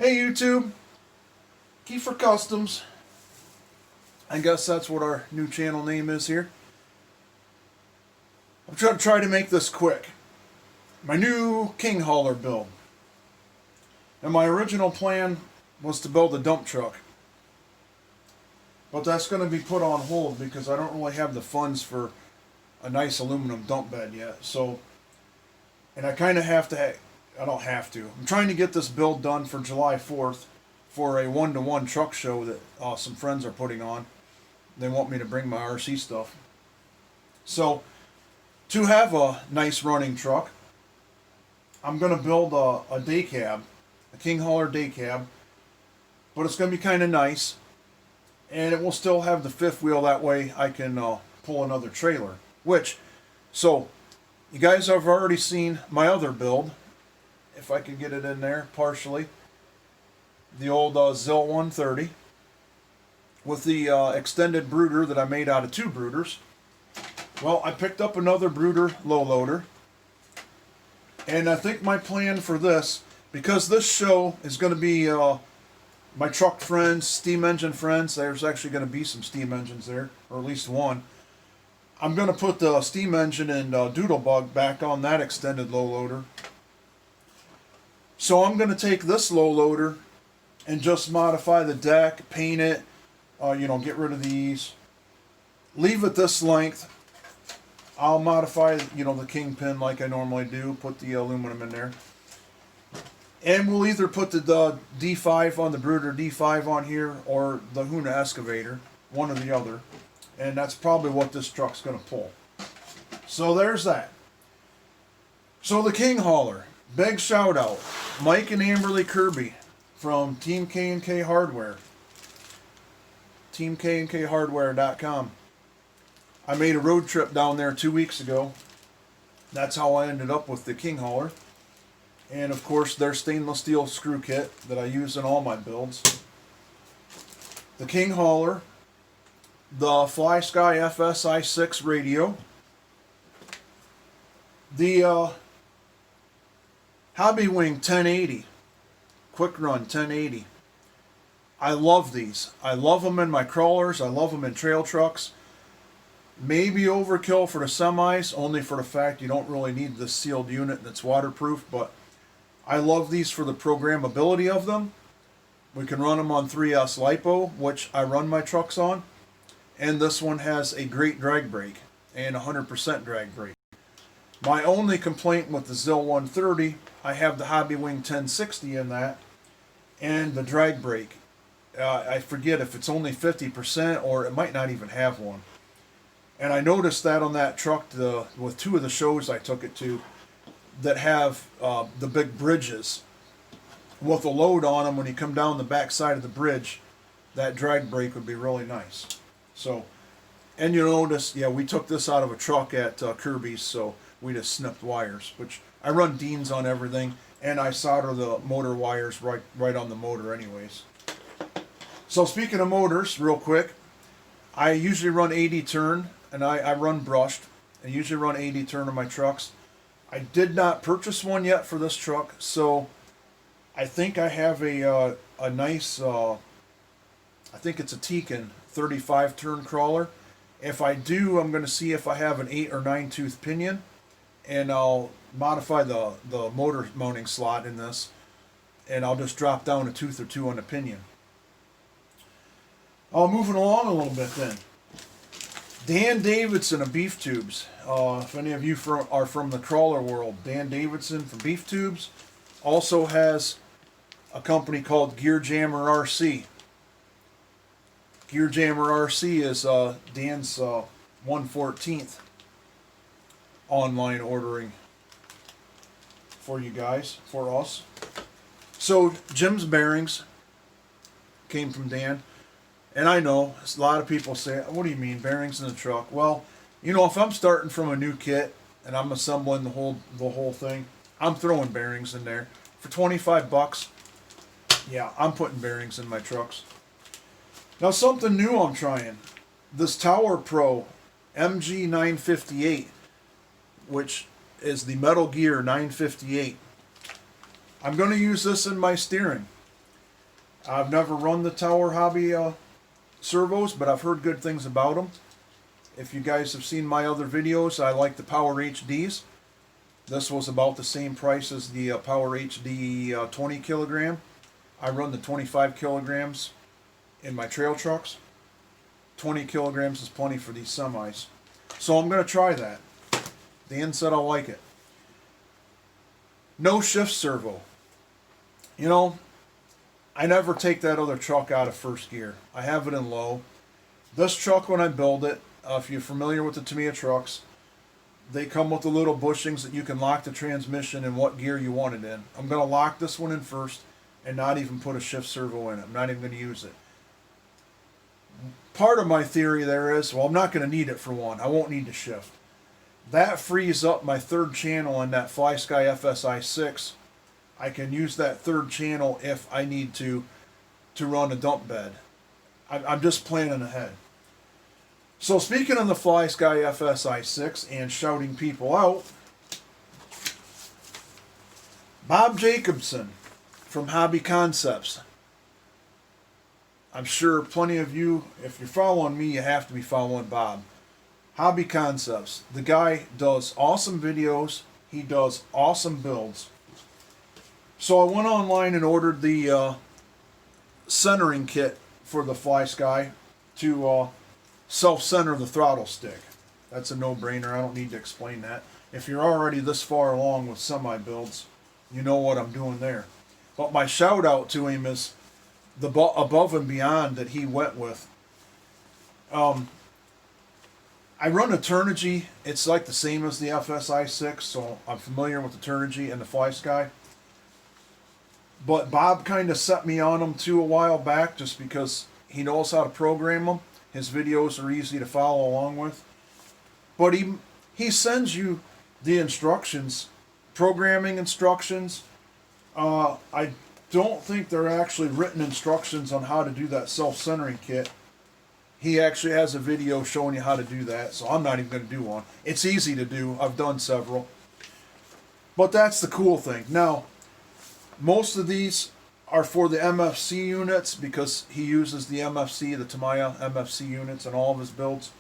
Hey YouTube, Kiefer Customs. I guess that's what our new channel name is here. I'm trying to make this quick. My new King Hauler build. And my original plan was to build a dump truck. But that's going to be put on hold because I don't really have the funds for a nice aluminum dump bed yet. So, and I kind of have to, I don't have to. I'm trying to get this build done for July 4th for a one-to-one truck show that some friends are putting on. They want me to bring my RC stuff. So, to have a nice running truck, I'm going to build a day cab, a King Hauler day cab, but it's going to be kind of nice, and it will still have the fifth wheel. That way I can pull another trailer. So, you guys have already seen my other build, if I can get it in there partially, the old Zil 130 with the extended brooder that I made out of two brooders. Well, I picked up another brooder low loader, and I think my plan for this, because this show is going to be my truck friends, steam engine friends, there's actually going to be some steam engines there, or at least one. I'm going to put the steam engine and Doodlebug back on that extended low loader. So I'm going to take this low loader and just modify the deck, paint it, get rid of these, leave it this length. I'll modify, the kingpin like I normally do, put the aluminum in there. And we'll either put the D5 on the brooder, D5 on here, or the Huna excavator, one or the other. And that's probably what this truck's going to pull. So there's that. So the King Hauler, big shout out, Mike and Amberly Kirby from Team K&K Hardware, teamknkhardware.com. I made a road trip down there 2 weeks ago. That's how I ended up with the King Hauler. And of course their stainless steel screw kit that I use in all my builds. The King Hauler, the Fly Sky FSI6 radio, the Hobby Wing 1080, Quick Run 1080. I love these. I love them in my crawlers. I love them in trail trucks. Maybe overkill for the semis, only for the fact you don't really need this sealed unit that's waterproof, but I love these for the programmability of them. We can run them on 3S LiPo, which I run my trucks on, and this one has a great drag brake and 100% drag brake. My only complaint with the Zil 130, I have the Hobby Wing 1060 in that, and the drag brake. I forget if it's only 50% or it might not even have one. And I noticed that on that truck with two of the shows I took it to that have the big bridges with a load on them. When you come down the back side of the bridge, that drag brake would be really nice. So, and you notice, yeah, we took this out of a truck at Kirby's, so we just snipped wires, which I run Deans on everything, and I solder the motor wires right on the motor anyways. So speaking of motors, real quick, I usually run 80 turn, and I run brushed. I usually run 80 turn on my trucks. I did not purchase one yet for this truck, so I think I have a nice, I think it's a Tekin 35 turn crawler. If I do, I'm going to see if I have an 8 or 9 tooth pinion, and I'll modify the motor mounting slot in this, and I'll just drop down a tooth or two on the pinion. Moving along a little bit then. Dan Davidson of Beef Tubes. If any of you are from the crawler world, Dan Davidson from Beef Tubes also has a company called Gear Jammer RC. Gear Jammer RC is Dan's 114th online ordering for you guys, for us. So Jim's bearings came from Dan. And I know a lot of people say, what do you mean, bearings in the truck? Well, if I'm starting from a new kit and I'm assembling the whole thing, I'm throwing bearings in there. For 25 bucks, yeah, I'm putting bearings in my trucks. Now something new I'm trying. This Tower Pro MG 958, which is the Metal Gear 958. I'm going to use this in my steering. I've never run the Tower Hobby servos, but I've heard good things about them. If you guys have seen my other videos, I like the Power HDs. This was about the same price as the Power HD 20 kilogram. I run the 25 kilograms in my trail trucks. 20 kilograms is plenty for these semis. So I'm going to try that. Dan said I like it. No shift servo. You know, I never take that other truck out of first gear. I have it in low. This truck, when I build it, if you're familiar with the Tamiya trucks, they come with the little bushings that you can lock the transmission in what gear you want it in. I'm going to lock this one in first and not even put a shift servo in it. I'm not even going to use it. Part of my theory there is, well, I'm not going to need it for one. I won't need to shift. That frees up my third channel in that FlySky FSI 6. I can use that third channel if I need to run a dump bed. I'm just planning ahead. So speaking of the FlySky FSI 6 and shouting people out, Bob Jacobson from Hobby Concepts. I'm sure plenty of you, if you're following me, you have to be following Bob. Hobby Concepts. The guy does awesome videos. He does awesome builds. So I went online and ordered the centering kit for the FlySky to self-center the throttle stick. That's a no-brainer. I don't need to explain that. If you're already this far along with semi-builds, you know what I'm doing there. But my shout out to him is the above and beyond that he went with. I run a Turnigy. It's like the same as the FSI 6, so I'm familiar with the Turnigy and the FlySky. But Bob kind of set me on them too a while back just because he knows how to program them. His videos are easy to follow along with. But he sends you the instructions, programming instructions. I don't think they're actually written instructions on how to do that self-centering kit. He actually has a video showing you how to do that, so I'm not even going to do one. It's easy to do. I've done several. But that's the cool thing. Now, most of these are for the MFC units because he uses the MFC, the Tamiya MFC units in all of his builds.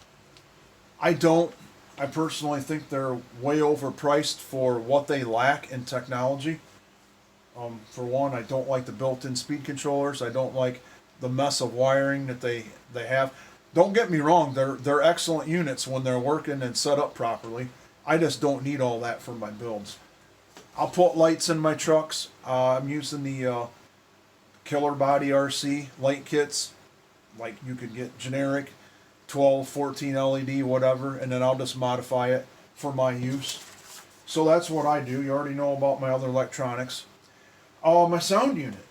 I don't. I personally think they're way overpriced for what they lack in technology. For one, I don't like the built-in speed controllers. I don't like the mess of wiring that they have. Don't get me wrong, they're excellent units when they're working and set up properly. I just don't need all that for my builds. I'll put lights in my trucks. I'm using the Killer Body RC light kits. Like you could get generic 12, 14 LED, whatever, and then I'll just modify it for my use. So that's what I do. You already know about my other electronics. My sound unit.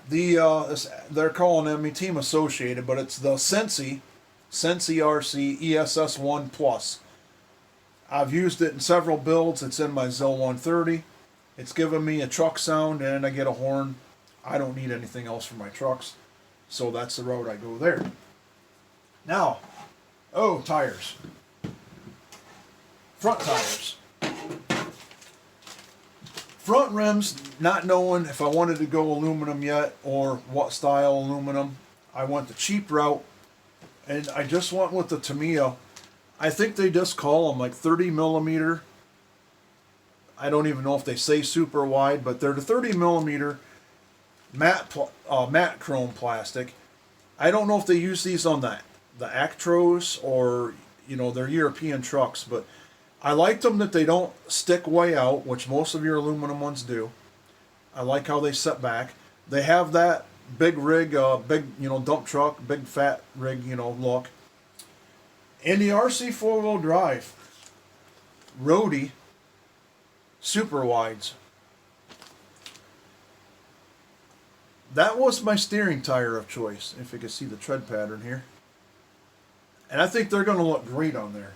They're calling them Team Associated, but it's the Sensi RC ESS1 Plus. I've used it in several builds. It's in my ZIL 130. It's given me a truck sound and I get a horn. I don't need anything else for my trucks, so that's the road I go there. Now, tires. Front tires. Front rims, not knowing if I wanted to go aluminum yet or what style aluminum. I went the cheap route, and I just went with the Tamiya. I think they just call them like 30 millimeter. I don't even know if they say super wide, but they're the 30 millimeter matte chrome plastic. I don't know if they use these on the Actros or their European trucks, but I like them that they don't stick way out, which most of your aluminum ones do. I like how they set back. They have that big rig, dump truck, big fat rig, look. And the RC 4-wheel drive, roadie, super wides. That was my steering tire of choice, if you can see the tread pattern here. And I think they're going to look great on there.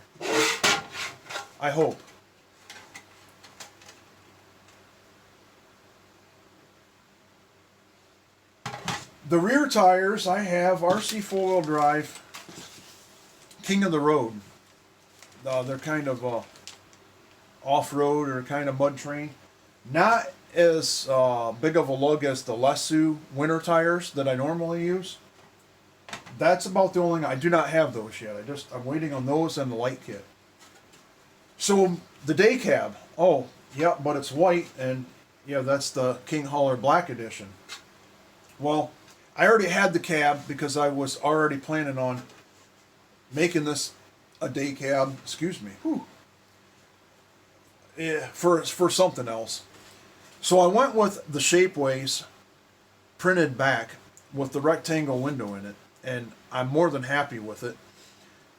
I hope. The rear tires, I have RC 4-wheel drive, King of the Road. They're kind of off-road or kind of mud terrain. Not as big of a lug as the Lesu winter tires that I normally use. That's about the only thing. I do not have those yet. I'm waiting on those and the light kit. So the day cab. Oh, yeah, but it's white, and yeah, that's the King Hauler Black Edition. Well, I already had the cab because I was already planning on making this a day cab. Excuse me. Whew. Yeah, for something else. So I went with the Shapeways printed back with the rectangle window in it, and I'm more than happy with it.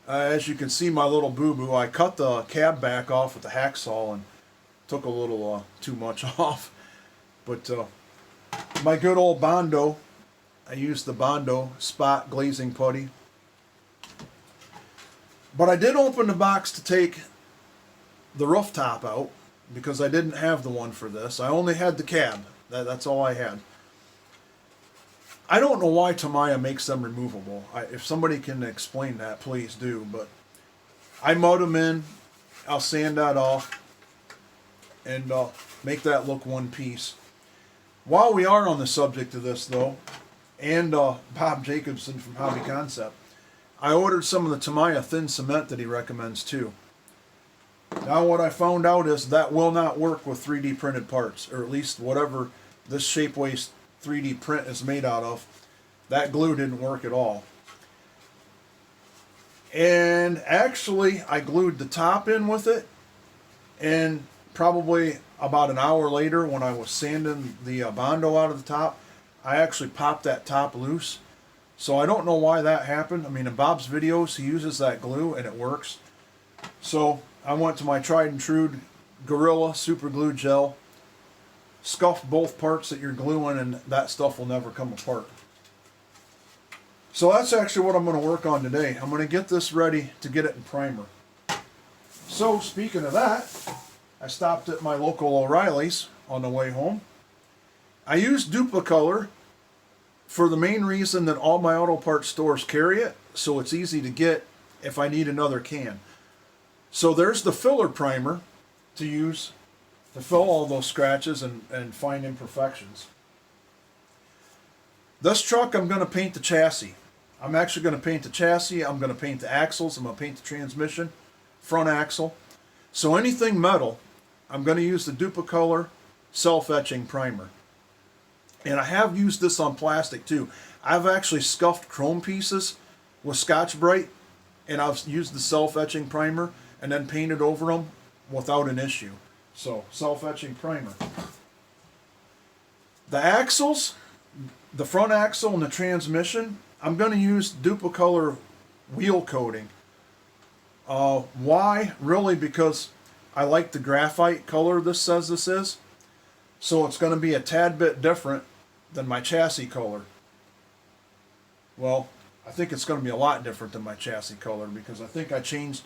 As you can see, my little boo-boo, I cut the cab back off with the hacksaw and took a little too much off. But my good old Bondo, I used the Bondo spot glazing putty. But I did open the box to take the rooftop out because I didn't have the one for this. I only had the cab. That's all I had. I don't know why Tamiya makes them removable. If somebody can explain that, please do. But I mud them in. I'll sand that off and make that look one piece. While we are on the subject of this, though, and Bob Jacobson from Hobby Concept, I ordered some of the Tamiya thin cement that he recommends too. Now what I found out is that will not work with 3D printed parts, or at least whatever this Shapeways 3D print is made out of. That glue didn't work at all. And actually I glued the top in with it, and probably about an hour later when I was sanding the Bondo out of the top, I actually popped that top loose. So I don't know why that happened. I mean, in Bob's videos he uses that glue and it works. So I went to my tried and true Gorilla Super Glue Gel, scuffed both parts that you're gluing, and that stuff will never come apart. So that's actually what I'm going to work on today. I'm going to get this ready to get it in primer. So speaking of that, I stopped at my local O'Reilly's on the way home. I used Duplicolor for the main reason that all my auto parts stores carry it, so it's easy to get if I need another can. So there's the filler primer to use to fill all those scratches and find imperfections. This truck, I'm going to paint the chassis. I'm actually going to paint the chassis, I'm going to paint the axles, I'm going to paint the transmission, front axle. So anything metal, I'm going to use the Duplicolor self-etching primer. And I have used this on plastic too. I've actually scuffed chrome pieces with Scotch-Brite, and I've used the self-etching primer and then painted over them without an issue. So, self-etching primer. The axles, the front axle and the transmission, I'm going to use Duplicolor wheel coating. Why? Really because I like the graphite color this says this is. So it's going to be a tad bit different than my chassis color. Well, I think it's going to be a lot different than my chassis color because I think I changed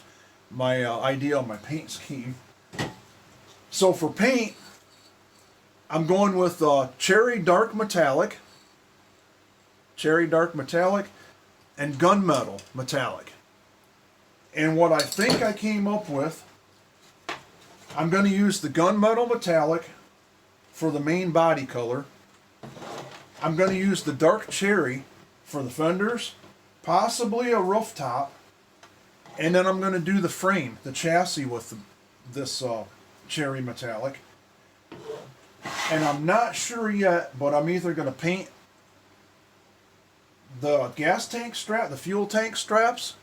my idea on my paint scheme. So for paint, I'm going with Cherry Dark Metallic, and Gunmetal Metallic. And what I think I came up with, I'm going to use the Gunmetal Metallic for the main body color. I'm going to use the Dark Cherry for the fenders, possibly a rooftop, and then I'm going to do the frame, the chassis with this Cherry Metallic. And I'm not sure yet, but I'm either going to paint the gas tank strap, the fuel tank straps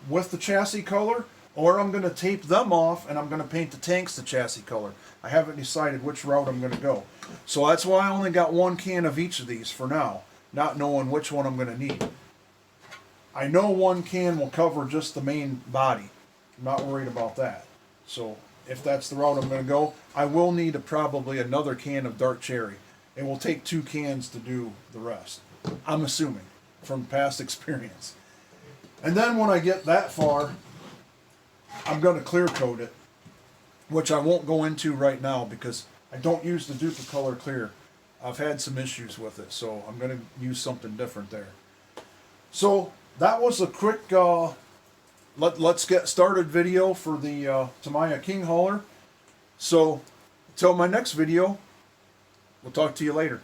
with the chassis color, or I'm going to tape them off and I'm going to paint the tanks the chassis color. I haven't decided which route I'm going to go. So that's why I only got one can of each of these for now, not knowing which one I'm going to need. I know one can will cover just the main body. I'm not worried about that. So if that's the route I'm going to go, I will need probably another can of Dark Cherry. It will take 2 cans to do the rest, I'm assuming, from past experience. And then when I get that far, I'm going to clear coat it, which I won't go into right now because I don't use the Duplicolor clear. I've had some issues with it, so I'm going to use something different there. So that was a quick let's get started video for the Tamiya King Hauler. So Until my next video, we'll talk to you later.